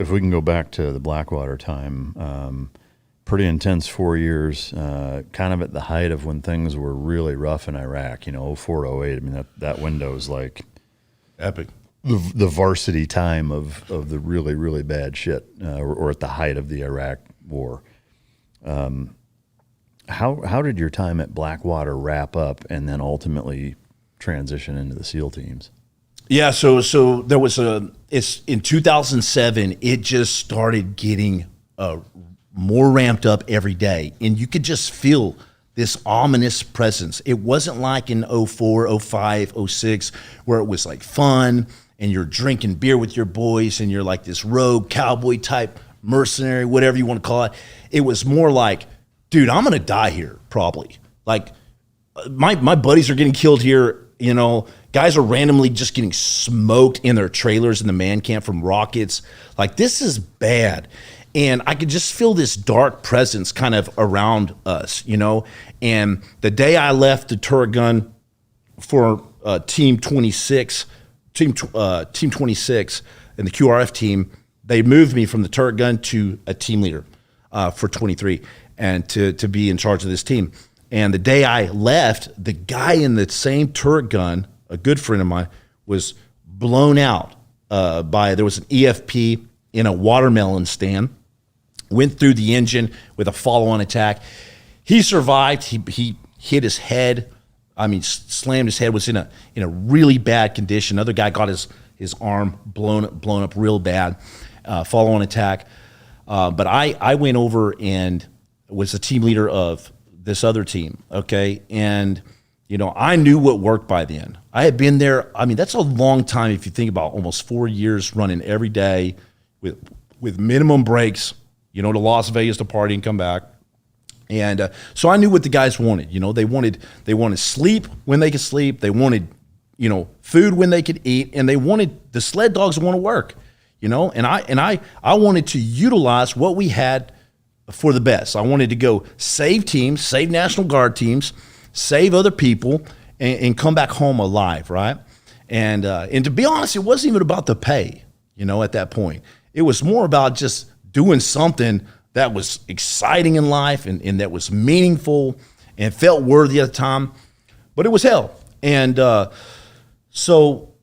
if we can go back to the Blackwater time, pretty intense 4 years, kind of at the height of when things were really rough in Iraq, 04 to 08. I mean, that window is like epic. The varsity time of the really, really bad shit, or at the height of the Iraq war. How did your time at Blackwater wrap up and then ultimately transition into the SEAL teams? Yeah, so there was it's in 2007, it just started getting more ramped up every day. And you could just feel this ominous presence. It wasn't like in 04, 05, 06, where it was like fun and you're drinking beer with your boys and you're like this rogue cowboy type mercenary, whatever you want to call it. It was more like, dude, I'm going to die here probably. Like my buddies are getting killed here, guys are randomly just getting smoked in their trailers in the man camp from rockets. Like, this is bad. And I could just feel this dark presence kind of around us, And the day I left the turret gun for Team 26 and the QRF team, they moved me from the turret gun to a team leader for 23 and to be in charge of this team. And the day I left, the guy in the same turret gun, a good friend of mine, was blown out there was an EFP in a watermelon stand, went through the engine with a follow-on attack. He survived. He hit his head. Slammed his head, was in a really bad condition. Another guy got his arm blown up real bad, follow-on attack. But I went over and was the team leader of this other team, okay? And, I knew what worked by then. I had been there. That's a long time if you think about almost 4 years running every day with minimum breaks, to Las Vegas to party and come back. And so I knew what the guys wanted. They wanted sleep when they could sleep. They wanted, food when they could eat, and they wanted the sled dogs to want to work. And I wanted to utilize what we had for the best. I wanted to go save teams, save National Guard teams, save other people, and come back home alive, right? And to be honest, it wasn't even about the pay, at that point. It was more about just doing something that was exciting in life and that was meaningful and felt worthy at the time, but it was hell. And so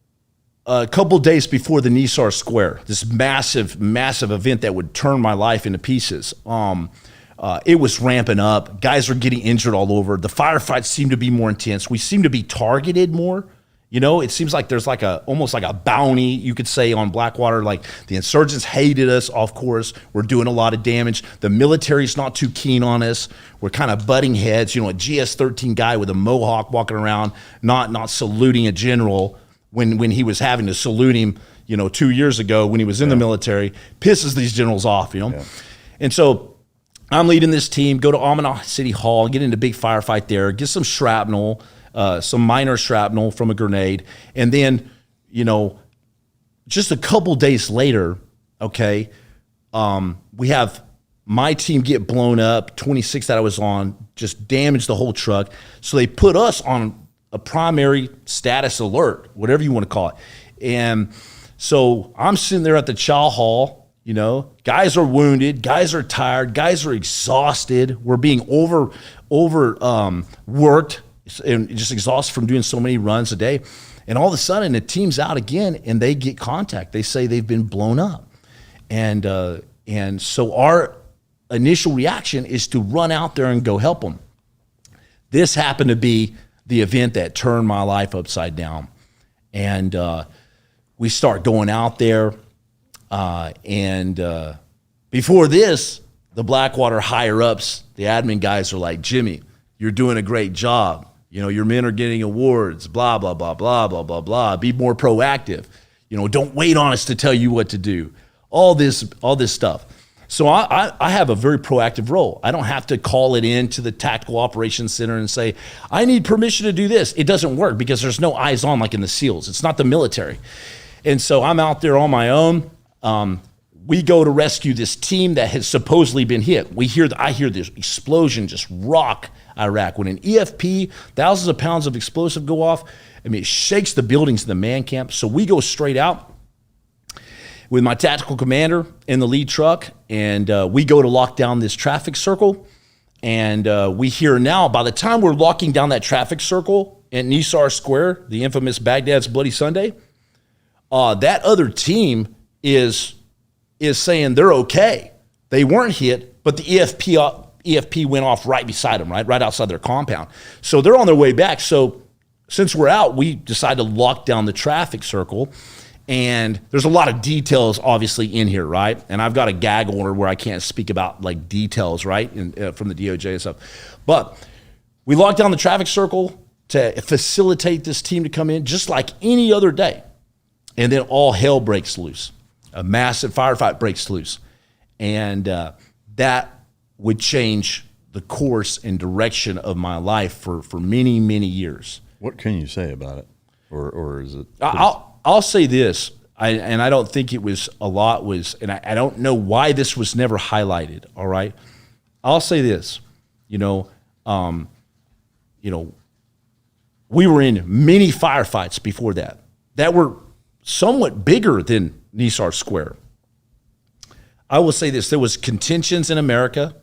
a couple days before the Nisour Square, this massive, massive event that would turn my life into pieces, it was ramping up. Guys were getting injured all over. The firefights seemed to be more intense. We seemed to be targeted more. It seems like there's almost like a bounty, you could say, on Blackwater. Like, the insurgents hated us, of course. We're doing a lot of damage. The military's not too keen on us. We're kind of butting heads. A GS-13 guy with a mohawk walking around, not saluting a general when he was having to salute him, 2 years ago when he was in the military, pisses these generals off, Yeah. And so I'm leading this team, go to Amana City Hall, get into a big firefight there, get some shrapnel, some minor shrapnel from a grenade. And then, just a couple days later, okay, we have my team get blown up, 26 that I was on, just damaged the whole truck. So they put us on a primary status alert, whatever you want to call it. And so I'm sitting there at the chow hall, guys are wounded, guys are tired, guys are exhausted. We're being worked and just exhausted from doing so many runs a day. And all of a sudden, the team's out again, and they get contact. They say they've been blown up. And so our initial reaction is to run out there and go help them. This happened to be the event that turned my life upside down. And we start going out there. Before this, the Blackwater higher-ups, the admin guys are like, Jimmy, you're doing a great job. Your men are getting awards, blah, blah, blah, blah, blah, blah, blah. Be more proactive. Don't wait on us to tell you what to do. All this stuff. So I have a very proactive role. I don't have to call it in to the Tactical Operations Center and say, I need permission to do this. It doesn't work because there's no eyes on like in the SEALs. It's not the military. And so I'm out there on my own. We go to rescue this team that has supposedly been hit. I hear this explosion just rock Iraq. When an EFP, thousands of pounds of explosive go off, it shakes the buildings in the man camp. So we go straight out. with my tactical commander in the lead truck, and we go to lock down this traffic circle. And we hear now, by the time we're locking down that traffic circle at Nisour Square, the infamous Baghdad's Bloody Sunday, that other team is saying they're okay. They weren't hit, but the EFP went off right beside them, right outside their compound. So they're on their way back. So since we're out, we decide to lock down the traffic circle. And there's a lot of details, obviously, in here, right? And I've got a gag order where I can't speak about like details, right, from the DOJ and stuff. But we locked down the traffic circle to facilitate this team to come in, just like any other day. And then all hell breaks loose. A massive firefight breaks loose, and that would change the course and direction of my life for many, many years. What can you say about it, or is it? I'll say this, and I don't think it was a lot and I don't know why this was never highlighted. All right, I'll say this, we were in many firefights before that were somewhat bigger than Nisour Square. I will say this: there was contentions in America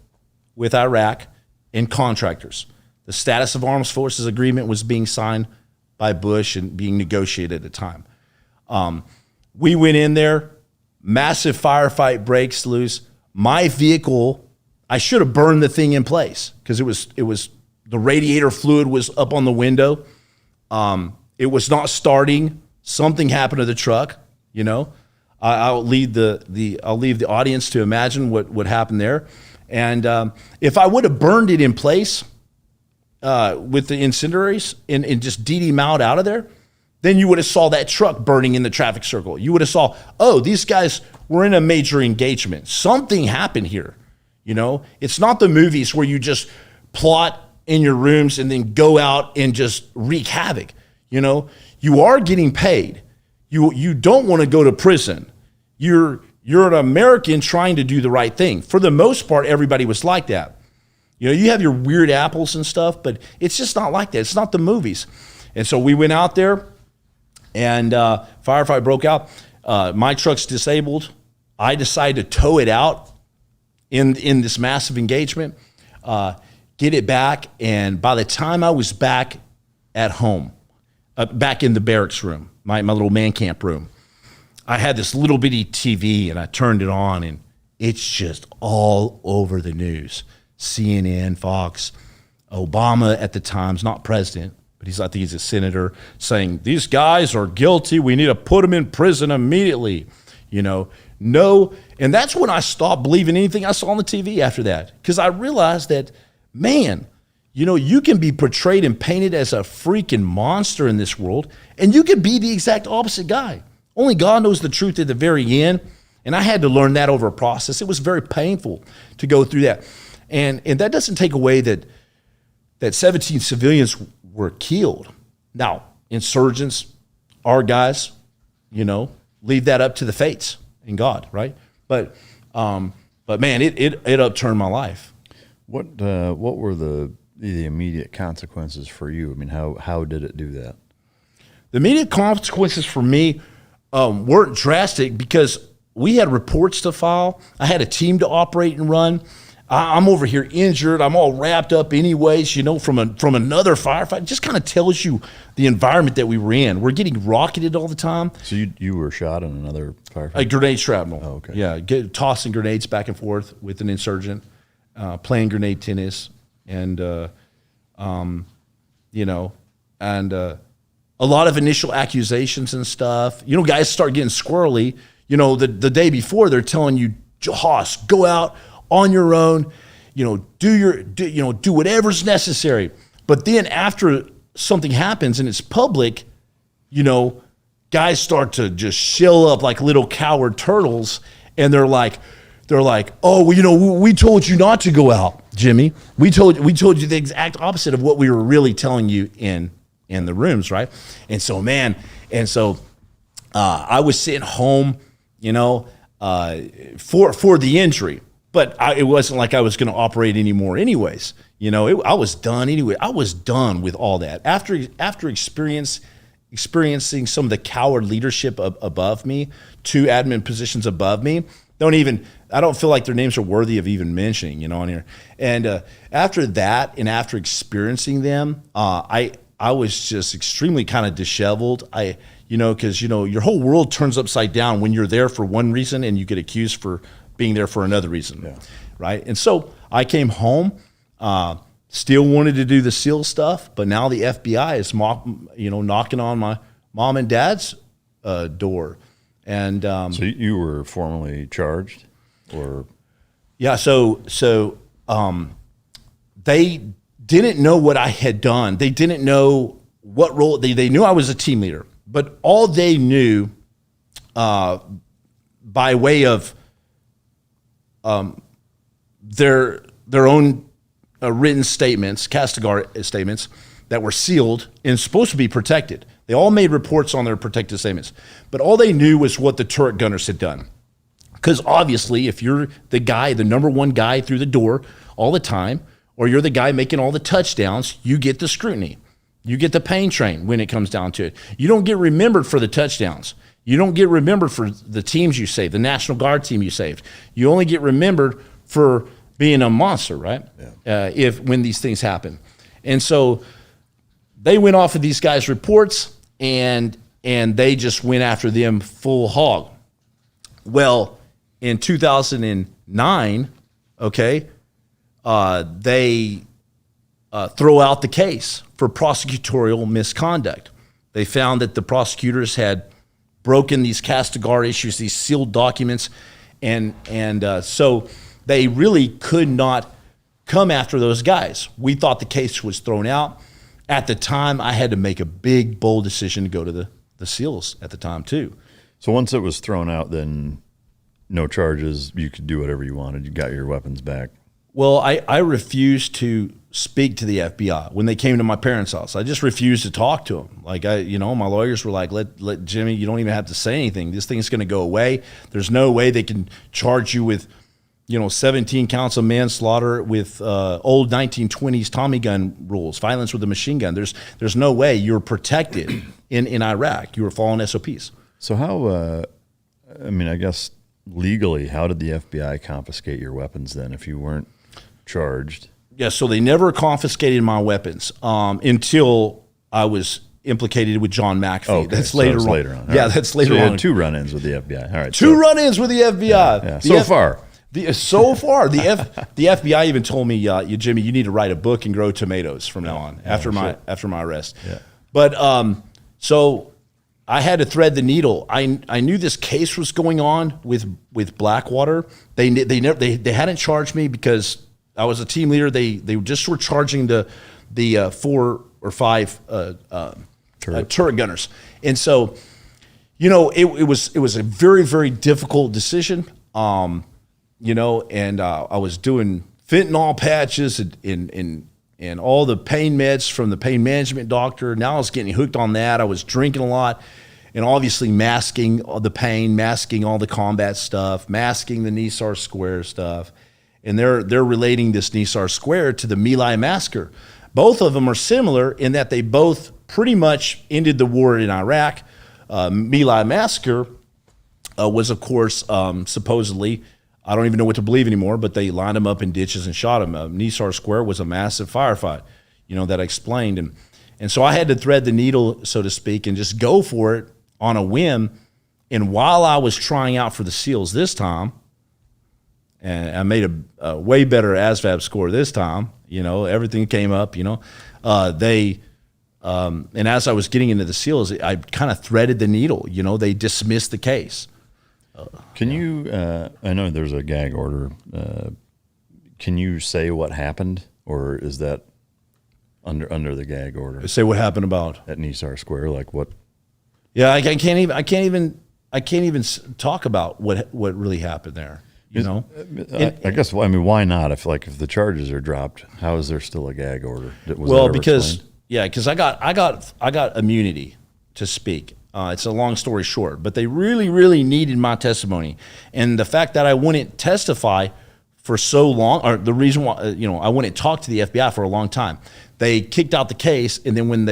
with Iraq and contractors. The status of arms forces agreement was being signed by Bush and being negotiated at the time. We went in there, massive firefight breaks loose. My vehicle, I should have burned the thing in place because it was the radiator fluid was up on the window. It was not starting. Something happened to the truck. I'll leave the audience to imagine what happened there. And if I would have burned it in place with the incendiaries and just DD them out of there, then you would have saw that truck burning in the traffic circle. You would have saw, oh, these guys were in a major engagement. Something happened here. It's not the movies where you just plot in your rooms and then go out and just wreak havoc. You are getting paid. You don't want to go to prison. You're an American trying to do the right thing. For the most part, everybody was like that. You have your weird apples and stuff, but it's just not like that. It's not the movies. And so we went out there, and firefight broke out. My truck's disabled. I decided to tow it out in this massive engagement, get it back, and by the time I was back at home, back in the barracks room, my little man camp room, I had this little bitty TV, and I turned it on, and it's just all over the news. CNN, Fox, Obama at the time's not president, but I think he's a senator, saying, these guys are guilty. We need to put them in prison immediately. No. And that's when I stopped believing anything I saw on the TV after that, because I realized that, man, you can be portrayed and painted as a freaking monster in this world, and you can be the exact opposite guy. Only God knows the truth at the very end, and I had to learn that over a process. It was very painful to go through that. And that doesn't take away that 17 civilians were killed. Now, insurgents, our guys, leave that up to the fates and God, right? But man, it upturned my life. What were the immediate consequences for you? I mean, how did it do that? The immediate consequences for me weren't drastic because we had reports to file. I had a team to operate and run. I'm over here injured. I'm all wrapped up anyways, from another firefight. It just kind of tells you the environment that we were in. We're getting rocketed all the time. So you were shot in another firefight? A grenade shrapnel. Oh, okay. Yeah, tossing grenades back and forth with an insurgent, playing grenade tennis, and a lot of initial accusations and stuff. Guys start getting squirrely. The day before they're telling you, Hoss, go out on your own, do whatever's necessary. But then after something happens and it's public, guys start to just shell up like little coward turtles, and they're like, oh, well, we told you not to go out, Jimmy. We told you the exact opposite of what we were really telling you in the rooms, right? And so, I was sitting home, for the injury. But it wasn't like I was going to operate anymore anyways. I was done anyway. I was done with all that. After experiencing experiencing some of the coward leadership above me, 2 admin positions above me. I don't feel like their names are worthy of even mentioning, on here. And after that, and after experiencing them, I was just extremely kind of disheveled. Because your whole world turns upside down when you're there for one reason and you get accused for being there for another reason, right? And so I came home, still wanted to do the SEAL stuff, but now the FBI is knocking on my mom and dad's door. And so you were formally charged, or so they didn't know what I had done. They didn't know what role. They knew I was a team leader, but all they knew, by way of their own written statements, Castigar statements that were sealed and supposed to be protected. They all made reports on their protected statements, but all they knew was what the turret gunners had done. Because obviously, if you're the guy, the number one guy through the door all the time, or you're the guy making all the touchdowns, you get the scrutiny. You get the pain train when it comes down to it. You don't get remembered for the touchdowns. You don't get remembered for the teams you saved, the National Guard team you saved. You only get remembered for being a monster, right? Yeah. When these things happen. And so they went off of these guys' reports, and they just went after them full hog. Well, in 2009, they throw out the case for prosecutorial misconduct. They found that the prosecutors had broken these Castigar issues, these sealed documents, and so they really could not come after those guys. We thought the case was thrown out. At the time, I had to make a big, bold decision to go to the SEALs at the time, too. So once it was thrown out, then no charges, you could do whatever you wanted. You got your weapons back. Well, I refused to speak to the FBI when they came to my parents' house. I just refused to talk to them. Like, my lawyers were like, let Jimmy, you don't even have to say anything. This thing's going to go away. There's no way they can charge you with 17 counts of manslaughter with old 1920s Tommy gun rules, violence with a machine gun. There's no way. You're protected in Iraq. You were following SOPs. So how, I guess legally, how did the FBI confiscate your weapons then if you weren't charged? Yeah, so they never confiscated my weapons until I was implicated with John McAfee. Okay, that's later on. Later on. Yeah, right. that's later so you on. had 2 run-ins with the FBI. All right. Two run-ins with the FBI. Yeah. So far. The FBI even told me, Jimmy, you need to write a book and grow tomatoes from now on after my arrest. Yeah. But so I had to thread the needle. I knew this case was going on with Blackwater. They hadn't charged me because I was a team leader. They just were charging the 4 or 5 turret gunners, and so it was a very, very difficult decision. And I was doing fentanyl patches and all the pain meds from the pain management doctor. Now I was getting hooked on that. I was drinking a lot, and obviously masking all the pain, masking all the combat stuff, masking the Nisour Square stuff. And they're relating this Nisour Square to the My Lai massacre. Both of them are similar in that they both pretty much ended the war in Iraq. My Lai massacre was, of course, supposedly, I don't even know what to believe anymore, but they lined them up in ditches and shot them. Nisour Square was a massive firefight, that I explained. And so I had to thread the needle, so to speak, and just go for it on a whim. And while I was trying out for the SEALs this time, and I made a way better ASVAB score this time, everything came up, and as I was getting into the SEALs, I kind of threaded the needle, they dismissed the case. Can you, I know there's a gag order. Can you say what happened, or is that under the gag order? Say what happened about at Nisour Square, like what? Yeah, I can't even talk about what really happened there. I guess. Why not? If the charges are dropped, how is there still a gag order? Because I got immunity to speak. It's a long story short, but they really, really needed my testimony, and the fact that I wouldn't testify for so long, or the reason why I wouldn't talk to the FBI for a long time, they kicked out the case, and then when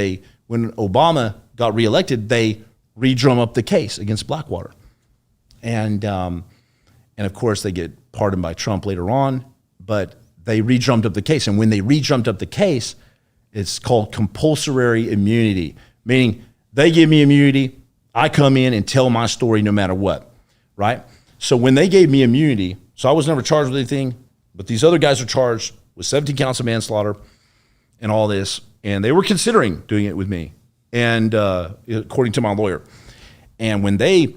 Obama got reelected, they re-drum up the case against Blackwater. And of course, they get pardoned by Trump later on, but they re-drummed up the case. And when they re-drummed up the case, it's called compulsory immunity, meaning they give me immunity, I come in and tell my story no matter what, right? So when they gave me immunity, so I was never charged with anything, but these other guys are charged with 17 counts of manslaughter and all this, and they were considering doing it with me, and according to my lawyer. And when they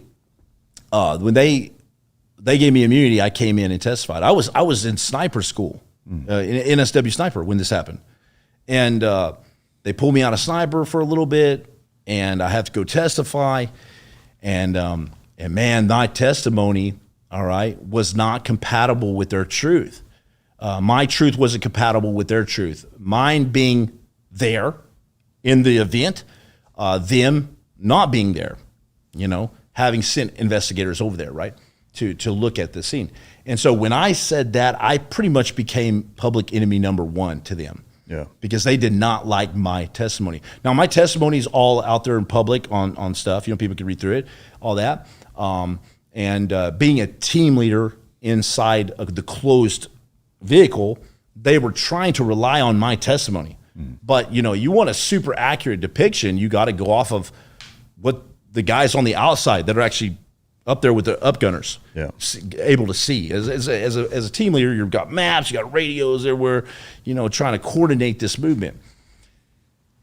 gave me immunity, I came in and testified. I was in sniper school, in NSW sniper when this happened, and they pulled me out of sniper for a little bit, and I have to go testify, and man, my testimony, all right, was not compatible with their truth. My truth wasn't compatible with their truth. Mine being there in the event, them not being there, having sent investigators over there, right, to look at the scene. And so when I said that, I pretty much became public enemy number one to them. Yeah. Because they did not like my testimony. Now, my testimony is all out there in public on stuff. People can read through it, all that. Being a team leader inside of the closed vehicle, they were trying to rely on my testimony. But, you want a super accurate depiction, you got to go off of what the guys on the outside that are actually up there with the upgunners, able to see. As a team leader, you've got maps, you got radios everywhere, trying to coordinate this movement.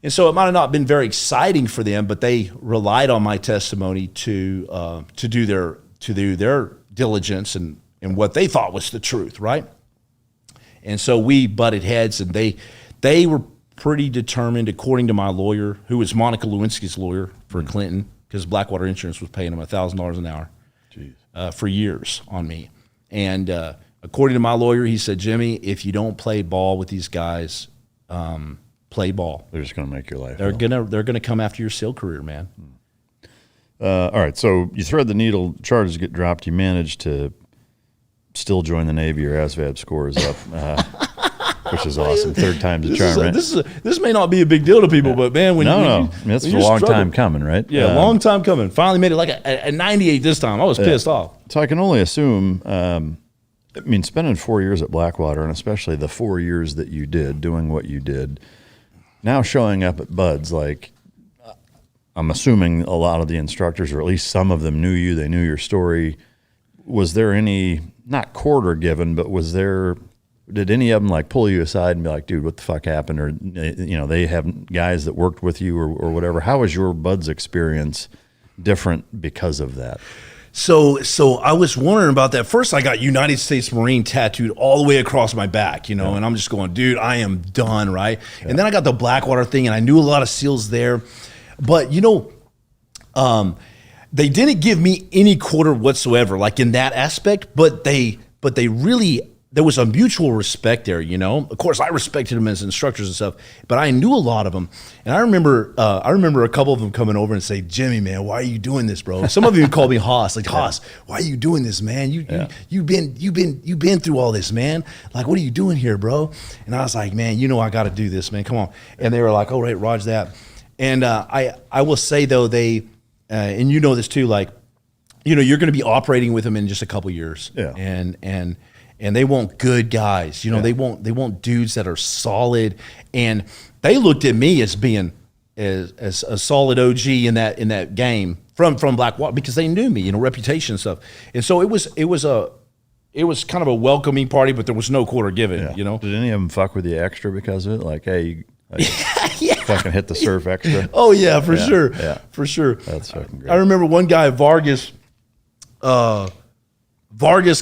And so it might have not been very exciting for them, but they relied on my testimony to do their diligence and what they thought was the truth, right? And so we butted heads, and they were pretty determined, according to my lawyer, who was Monica Lewinsky's lawyer for Clinton, because Blackwater Insurance was paying him $1,000 an hour for years on me. And according to my lawyer, he said, Jimmy, if you don't play ball with these guys, play ball. They're just going to make your life. They're gonna come after your SEAL career, man. All right, so you thread the needle, charges get dropped. You manage to still join the Navy. Your ASVAB score is up, which is awesome. Third time's a charm, right? This may not be a big deal to people, but man, it's a long time coming, right? Yeah, long time coming. Finally made it like a 98 this time. I was pissed off. So I can only assume, spending 4 years at Blackwater, and especially the 4 years that you did doing what you did, now showing up at Bud's, like, I'm assuming a lot of the instructors, or at least some of them, knew you. They knew your story. Was there any, not quarter given, but did any of them like pull you aside and be like, dude, what the fuck happened? Or, they have guys that worked with you or whatever. How was your Bud's experience different because of that? So I was wondering about that. First, I got United States Marine tattooed all the way across my back, and I'm just going, dude, I am done, right? Yeah. And then I got the Blackwater thing, and I knew a lot of SEALs there. But, they didn't give me any quarter whatsoever, like in that aspect, but they really, there was a mutual respect there, Of course, I respected them as instructors and stuff, but I knew a lot of them. And I remember a couple of them coming over and say, Jimmy, man, why are you doing this, bro? Some of them called me Haas, like, Haas, why are you doing this, man? You've been through all this, man. Like, what are you doing here, bro? And I was like, man, I got to do this, man. Come on. And they were like, oh, right, Roger that. And I will say, though, they, and this too, like, you're going to be operating with them in just a couple years. Yeah. And they want good guys, they want dudes that are solid. And they looked at me as being as a solid OG in that game from Blackwater, because they knew me, reputation and stuff. And so it was kind of a welcoming party, but there was no quarter given, Did any of them fuck with you extra because of it? Like, hey, fucking hit the surf extra. Oh yeah, for sure. Yeah. For sure. That's fucking great. I remember one guy, Vargas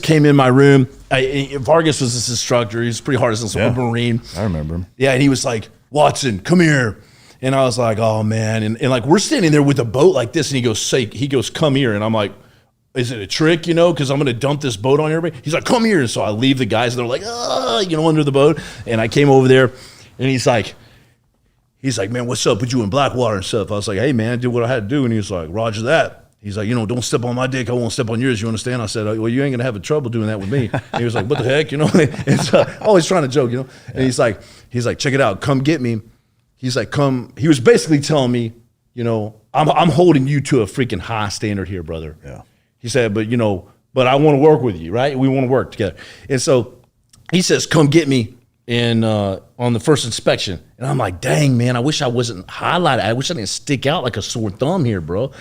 came in my room. Vargas was this instructor. He was pretty hard as a Marine. I remember him. Yeah, and he was like, Watson, come here. And I was like, oh man. And like, we're standing there with a boat like this, and he goes, come here. And I'm like, is it a trick, because I'm going to dump this boat on everybody? He's like, come here. And so I leave the guys, and they're like, under the boat. And I came over there, and he's like, man, what's up with you in Blackwater and stuff? I was like, hey, man, I did what I had to do. And he was like, Roger that. He's like, don't step on my dick. I won't step on yours. You understand? I said, well, you ain't going to have trouble doing that with me. And he was like, what the heck? And so, always trying to joke, And he's like, check it out. Come get me. He's like, come. He was basically telling me, I'm holding you to a freaking high standard here, brother. Yeah. He said, but but I want to work with you, right? We want to work together. And so he says, come get me on the first inspection. And I'm like, dang, man, I wish I wasn't highlighted. I wish I didn't stick out like a sore thumb here, bro.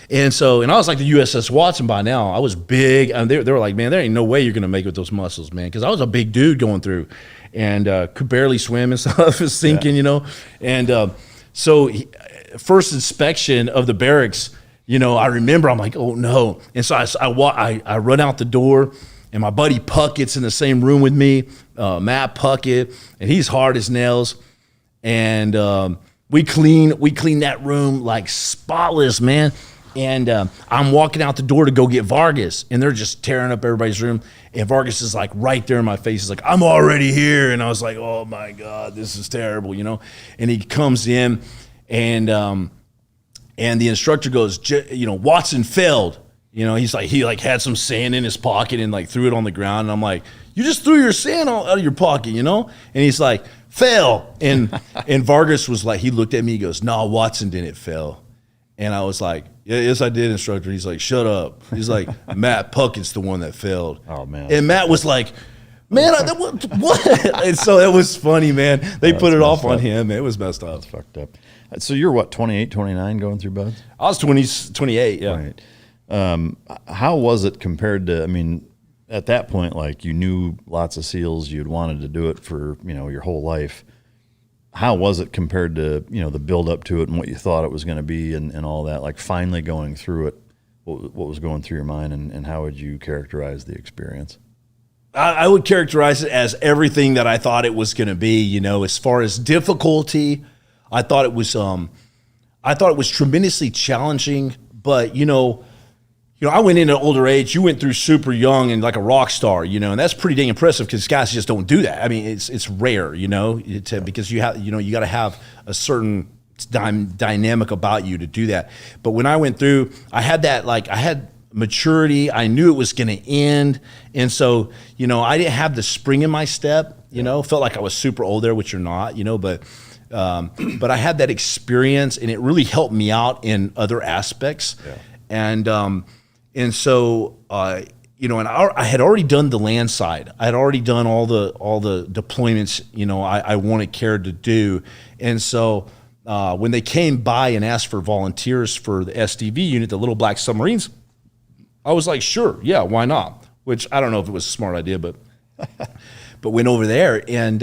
And I was like the USS Watson by now. I was big. And they were like, man, there ain't no way you're going to make it with those muscles, man. Because I was a big dude going through and could barely swim and stuff, sinking, And first inspection of the barracks, I remember I'm like, oh, no. And so I run out the door. And my buddy Puckett's in the same room with me, Matt Puckett, and he's hard as nails. And we clean that room like spotless, man. And I'm walking out the door to go get Vargas, and they're just tearing up everybody's room. And Vargas is like right there in my face. He's like, I'm already here. And I was like, oh my God, this is terrible, And he comes in, and the instructor goes, Watson failed. He's like, he had some sand in his pocket and like threw it on the ground. And I'm like, you just threw your sand out of your pocket, And he's like, fail. And Vargas was like, he looked at me, he goes, no, Watson didn't fail. And I was like, yeah, yes, I did, instructor. He's like, shut up. He's like, Matt Puckett's the one that failed. Oh, man. And Matt was like, man, what? And so it was funny, man. They put it off on him. It was messed up. That's fucked up. So you're what, 28, 29 going through BUD/S? I was 28, yeah. Right. How was it compared to, at that point, like you knew lots of SEALs, you'd wanted to do it for, your whole life. How was it compared to, the build up to it and what you thought it was going to be and all that, like finally going through it, what was going through your mind and how would you characterize the experience? I would characterize it as everything that I thought it was going to be, as far as difficulty. I thought it was tremendously challenging, but, I went in at an older age. You went through super young and like a rock star, and that's pretty dang impressive because guys just don't do that. It's rare, because you have, you got to have a certain dynamic about you to do that. But when I went through, I had maturity. I knew it was going to end, and so I didn't have the spring in my step. Felt like I was super old there, which you're not, but I had that experience, and it really helped me out in other aspects, And so, I had already done the land side. I had already done all the deployments, I cared to do. And so when they came by and asked for volunteers for the SDV unit, the Little Black Submarines, I was like, sure, yeah, why not? Which I don't know if it was a smart idea, but went over there and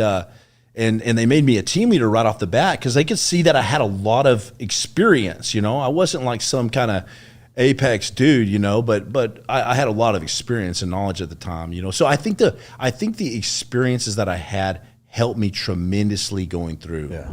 they made me a team leader right off the bat because they could see that I had a lot of experience. I wasn't like some kind of apex dude, but I had a lot of experience and knowledge at the time, So I think the experiences that I had helped me tremendously going through. Yeah.